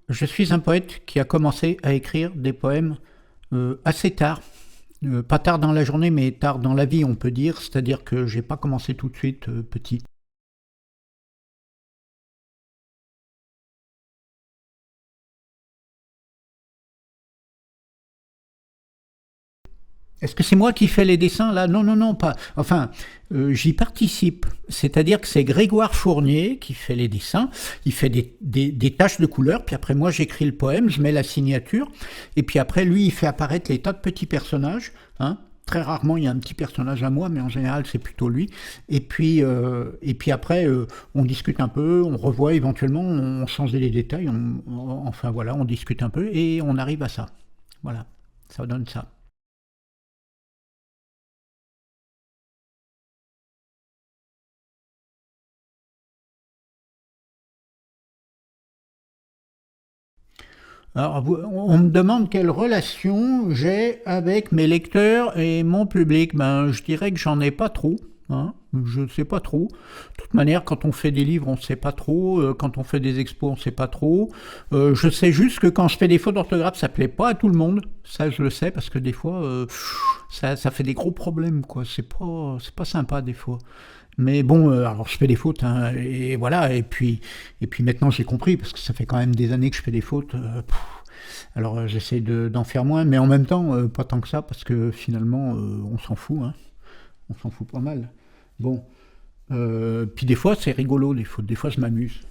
Je suis un poète qui a commencé à écrire des poèmes assez tard. Pas tard dans la journée, mais tard dans la vie, on peut dire. C'est-à-dire que j'ai pas commencé tout de suite petit. Est-ce que c'est moi qui fais les dessins là? Non, non, non, pas. Enfin, j'y participe. C'est-à-dire que c'est Grégoire Fournier qui fait les dessins. Il fait des taches de couleur, puis après moi j'écris le poème, je mets la signature, et puis après lui il fait apparaître les tas de petits personnages. Hein. Très rarement il y a un petit personnage à moi, mais en général c'est plutôt lui. Et puis après on discute un peu, on revoit éventuellement, on change les détails, enfin voilà, on discute un peu et on arrive à ça. Voilà, ça donne ça. Alors, on me demande quelle relation j'ai avec mes lecteurs et mon public. Ben, je dirais que j'en ai pas trop. Hein. Je ne sais pas trop. De toute manière, quand on fait des livres, on ne sait pas trop. Quand on fait des expos, on ne sait pas trop. Je sais juste que quand je fais des fautes d'orthographe, ça plaît pas à tout le monde. Ça, je le sais parce que des fois, ça fait des gros problèmes, quoi. C'est pas sympa des fois. Mais bon, alors je fais des fautes, hein, et voilà. Et puis maintenant j'ai compris parce que ça fait quand même des années que je fais des fautes. Alors j'essaie d'en faire moins, mais en même temps pas tant que ça parce que finalement on s'en fout, hein. On s'en fout pas mal. Bon, puis des fois c'est rigolo les fautes. Des fois je m'amuse.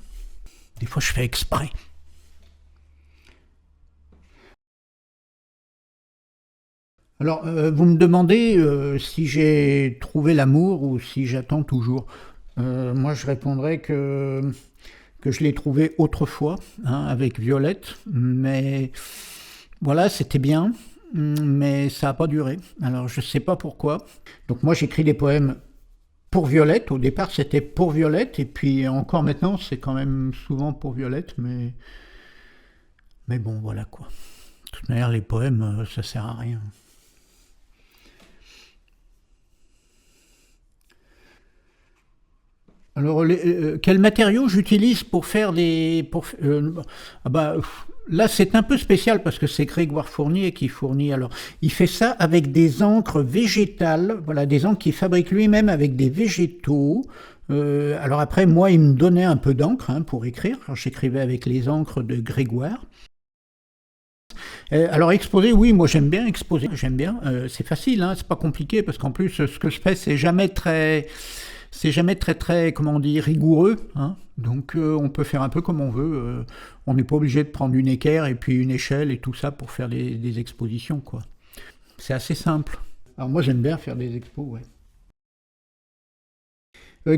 Des fois je fais exprès. Alors vous me demandez si j'ai trouvé l'amour ou si j'attends toujours. Moi je répondrais que je l'ai trouvé autrefois, hein, avec Violette, mais voilà, c'était bien, mais ça n'a pas duré. Alors je ne sais pas pourquoi. Donc moi j'écris des poèmes pour Violette, au départ c'était pour Violette, et puis encore maintenant c'est quand même souvent pour Violette, mais bon voilà quoi. De toute manière les poèmes ça sert à rien. Alors, quels matériaux j'utilise pour faire des... Ah bah, là, c'est un peu spécial parce que c'est Grégoire Fournier qui fournit. Alors, il fait ça avec des encres végétales, voilà, des encres qu'il fabrique lui-même avec des végétaux. Alors après, moi, il me donnait un peu d'encre hein, pour écrire. Alors, j'écrivais avec les encres de Grégoire. Alors exposer, oui, moi j'aime bien exposer, j'aime bien. C'est facile, hein, c'est pas compliqué parce qu'en plus, ce que je fais, c'est jamais très, comment on dit, rigoureux. Hein. Donc on peut faire un peu comme on veut. On n'est pas obligé de prendre une équerre et puis une échelle et tout ça pour faire des expositions, quoi. C'est assez simple. Alors moi j'aime bien faire des expos, ouais.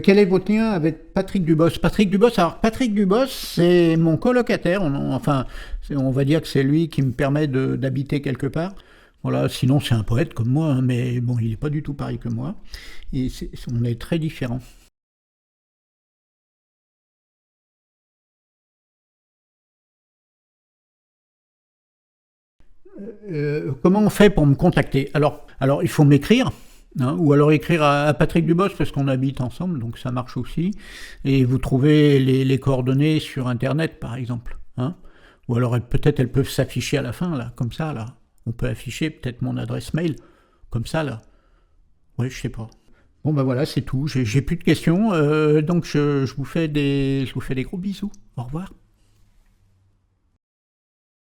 Quel est votre lien avec Patrick Dubos? Patrick Dubos, c'est mon colocataire. Enfin, on va dire que c'est lui qui me permet d'habiter quelque part. Voilà, sinon c'est un poète comme moi, hein, mais bon, il n'est pas du tout pareil que moi. Et on est très différents. Comment on fait pour me contacter? Alors il faut m'écrire, hein, ou alors écrire à Patrick Dubos parce qu'on habite ensemble, donc ça marche aussi. Et vous trouvez les coordonnées sur Internet, par exemple. Hein. Ou alors peut-être elles peuvent s'afficher à la fin, là, comme ça, là. On peut afficher peut-être mon adresse mail, comme ça, là. Oui, je sais pas. Bon, ben voilà, c'est tout. J'ai plus de questions. Donc je vous fais des gros bisous. Au revoir.